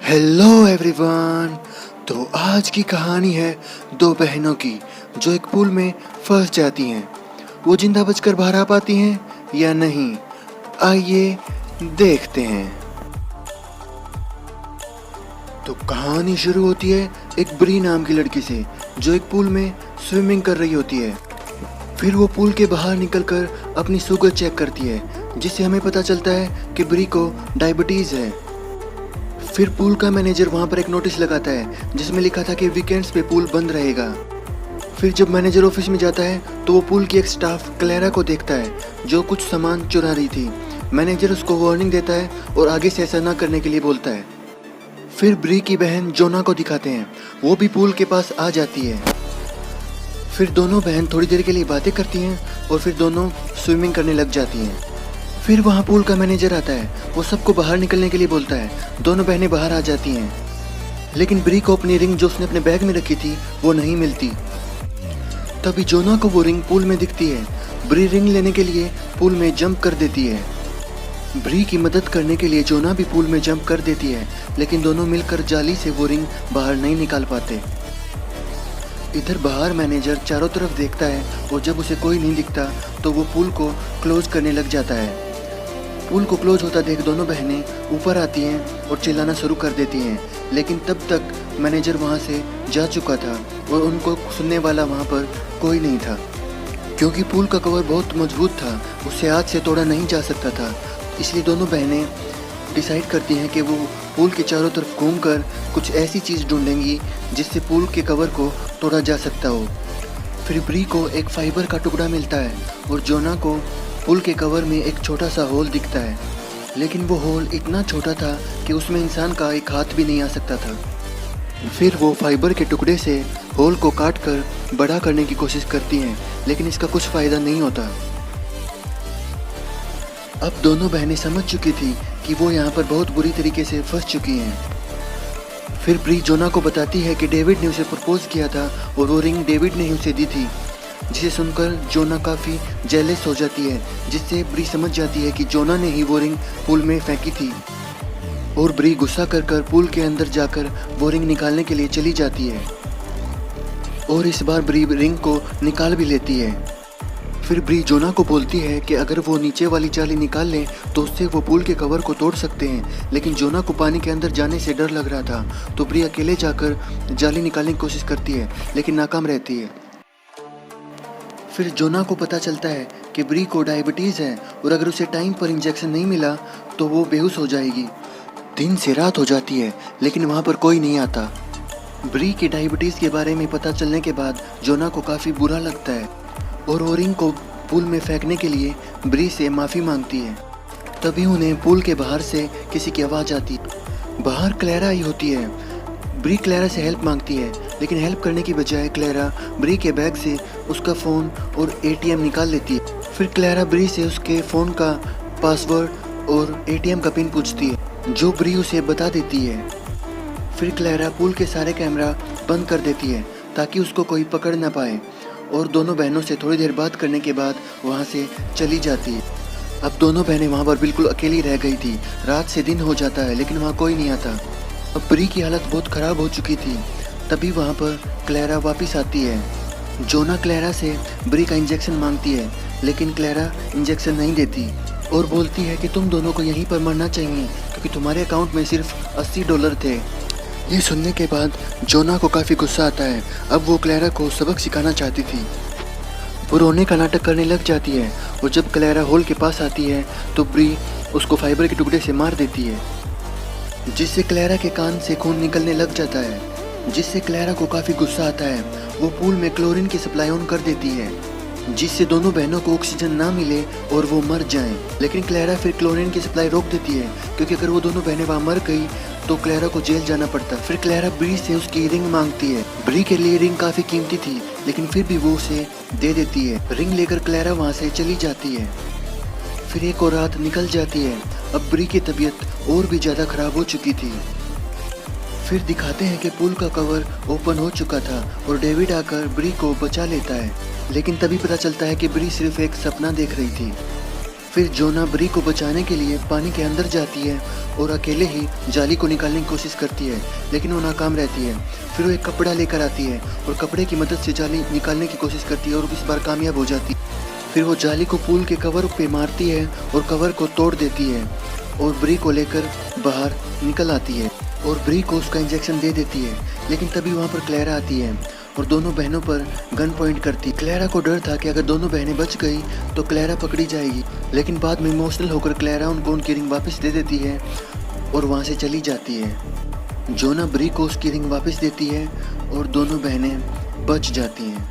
Hello everyone. तो आज की कहानी है दो बहनों की जो एक पूल में फंस जाती हैं। वो जिंदा बचकर बाहर आ पाती हैं या नहीं, आइए देखते हैं। तो कहानी शुरू होती है एक ब्री नाम की लड़की से जो एक पूल में स्विमिंग कर रही होती है। फिर वो पूल के बाहर निकलकर अपनी शुगर चेक करती है, जिससे हमें पता चलता है कि ब्री को डायबिटीज़ है। फिर पूल का मैनेजर वहाँ पर एक नोटिस लगाता है जिसमें लिखा था कि वीकेंड्स पे पूल बंद रहेगा। फिर जब मैनेजर ऑफिस में जाता है तो वो पूल की एक स्टाफ क्लेरा को देखता है जो कुछ सामान चुरा रही थी। मैनेजर उसको वार्निंग देता है और आगे से ऐसा ना करने के लिए बोलता है। फिर ब्री की बहन जोना को दिखाते हैं, वो भी पूल के पास आ जाती है। फिर दोनों बहन थोड़ी देर के लिए बातें करती हैं और फिर दोनों स्विमिंग करने लग जाती हैं। फिर वहाँ पूल का मैनेजर आता है, वो सबको बाहर निकलने के लिए बोलता है। दोनों बहनें बाहर आ जाती हैं, लेकिन ब्री को अपनी रिंग जो उसने अपने बैग में रखी थी वो नहीं मिलती। तभी जोना को वो रिंग पूल में दिखती है। ब्री रिंग लेने के लिए पूल में जंप कर देती है। ब्री की मदद करने के लिए जोना भी पूल में जंप कर देती है, लेकिन दोनों मिलकर जाली से वो रिंग बाहर नहीं निकाल पाते। इधर बाहर मैनेजर चारों तरफ देखता है और जब उसे कोई नहीं दिखता तो वो पूल को क्लोज करने लग जाता है। पूल को क्लोज होता देख दोनों बहनें ऊपर आती हैं और चिल्लाना शुरू कर देती हैं, लेकिन तब तक मैनेजर वहाँ से जा चुका था और उनको सुनने वाला वहाँ पर कोई नहीं था, क्योंकि पूल का कवर बहुत मजबूत था, उसे हाथ से तोड़ा नहीं जा सकता था। इसलिए दोनों बहनें डिसाइड करती हैं कि वो पूल के चारों तरफ घूमकर कुछ ऐसी चीज़ ढूंढेंगी जिससे पूल के कवर को तोड़ा जा सकता हो। फिर ब्री को एक फाइबर का टुकड़ा मिलता है और जोना को पुल के कवर में एक छोटा सा होल दिखता है, लेकिन वो होल इतना छोटा था कि उसमें इंसान का एक हाथ भी नहीं आ सकता था। फिर वो फाइबर के टुकड़े से होल को काट कर बड़ा करने की कोशिश करती हैं, लेकिन इसका कुछ फ़ायदा नहीं होता। अब दोनों बहनें समझ चुकी थी कि वो यहाँ पर बहुत बुरी तरीके से फंस चुकी हैं। फिर ब्री जोना को बताती है कि डेविड ने उसे प्रपोज किया था और वो रिंग डेविड ने ही उसे दी थी, जिसे सुनकर जोना काफ़ी जेलस हो जाती है, जिससे ब्री समझ जाती है कि जोना ने ही वो रिंग पूल में फेंकी थी। और ब्री गुस्सा कर कर पूल के अंदर जाकर वो रिंग निकालने के लिए चली जाती है और इस बार ब्री रिंग को निकाल भी लेती है। फिर ब्री जोना को बोलती है कि अगर वो नीचे वाली जाली निकाल लें तो उससे वो पूल के कवर को तोड़ सकते हैं, लेकिन जोना को पानी के अंदर जाने से डर लग रहा था, तो ब्री अकेले जाकर जाली निकालने की कोशिश करती है, लेकिन नाकाम रहती है। फिर जोना को पता चलता है कि ब्री को डायबिटीज़ है और अगर उसे टाइम पर इंजेक्शन नहीं मिला तो वो बेहोश हो जाएगी। दिन से रात हो जाती है, लेकिन वहाँ पर कोई नहीं आता। ब्री की डायबिटीज़ के बारे में पता चलने के बाद जोना को काफ़ी बुरा लगता है और वो रिंग को पूल में फेंकने के लिए ब्री से माफ़ी मांगती है। तभी उन्हें पूल के बाहर से किसी की आवाज़ आती है। बाहर क्लेरा ही होती है। ब्री क्लेरा से हेल्प मांगती है, लेकिन हेल्प करने की बजाय क्लेरा ब्री के बैग से उसका फ़ोन और एटीएम निकाल लेती है। फिर क्लेरा ब्री से उसके फ़ोन का पासवर्ड और एटीएम का पिन पूछती है, जो ब्री उसे बता देती है। फिर क्लेरा पूल के सारे कैमरा बंद कर देती है ताकि उसको कोई पकड़ ना पाए और दोनों बहनों से थोड़ी देर बात करने के बाद वहाँ से चली जाती है। अब दोनों बहनें वहाँ पर बिल्कुल अकेली रह गई थी। रात से दिन हो जाता है, लेकिन वहाँ कोई नहीं आता। अब ब्री की हालत बहुत ख़राब हो चुकी थी। तभी वहाँ पर क्लेरा वापस आती है। जोना क्लेरा से ब्री का इंजेक्शन मांगती है, लेकिन क्लेरा इंजेक्शन नहीं देती और बोलती है कि तुम दोनों को यहीं पर मरना चाहिए, क्योंकि तुम्हारे अकाउंट में सिर्फ $80 थे। ये सुनने के बाद जोना को काफ़ी गुस्सा आता है। अब वो क्लेरा को सबक सिखाना चाहती थी। वो रोने का नाटक करने लग जाती है और जब क्लेरा होल के पास आती है तो ब्री उसको फाइबर के टुकड़े से मार देती है, जिससे क्लेरा के कान से खून निकलने लग जाता है, जिससे क्लेरा को काफ़ी गुस्सा आता है। वो पूल में क्लोरीन की सप्लाई ऑन कर देती है, जिससे दोनों बहनों को ऑक्सीजन ना मिले और वो मर जाएं। लेकिन क्लेरा फिर क्लोरीन की सप्लाई रोक देती है, क्योंकि अगर वो दोनों बहनें वहाँ मर गई तो क्लेरा को जेल जाना पड़ता। फिर क्लेरा ब्री से उसकी रिंग मांगती है। ब्री के लिए रिंग काफ़ी कीमती थी, लेकिन फिर भी वो उसे दे देती है। रिंग लेकर क्लेरा वहाँ से चली जाती है। फिर एक और रात निकल जाती है। अब ब्री की तबीयत और भी ज़्यादा ख़राब हो चुकी थी। फिर दिखाते हैं कि पूल का कवर ओपन हो चुका था और डेविड आकर ब्री को बचा लेता है, लेकिन तभी पता चलता है कि ब्री सिर्फ एक सपना देख रही थी। फिर जोना ब्री को बचाने के लिए पानी के अंदर जाती है और अकेले ही जाली को निकालने की कोशिश करती है, लेकिन वो नाकाम रहती है। फिर वो एक कपड़ा लेकर आती है और कपड़े की मदद से जाली निकालने की कोशिश करती है और इस बार कामयाब हो जाती है। फिर वो जाली को पूल के कवर पे मारती है और कवर को तोड़ देती है और ब्री को लेकर बाहर निकल आती है और ब्री को उसका इंजेक्शन दे देती है। लेकिन तभी वहाँ पर क्लैरा आती है और दोनों बहनों पर गन पॉइंट करती। क्लैरा को डर था कि अगर दोनों बहनें बच गई तो क्लैरा पकड़ी जाएगी, लेकिन बाद में इमोशनल होकर क्लैरा उनको उनकी रिंग वापस दे देती है और वहाँ से चली जाती है। जोना ब्री को उसकी रिंग वापस देती है और दोनों बहनें बच जाती हैं।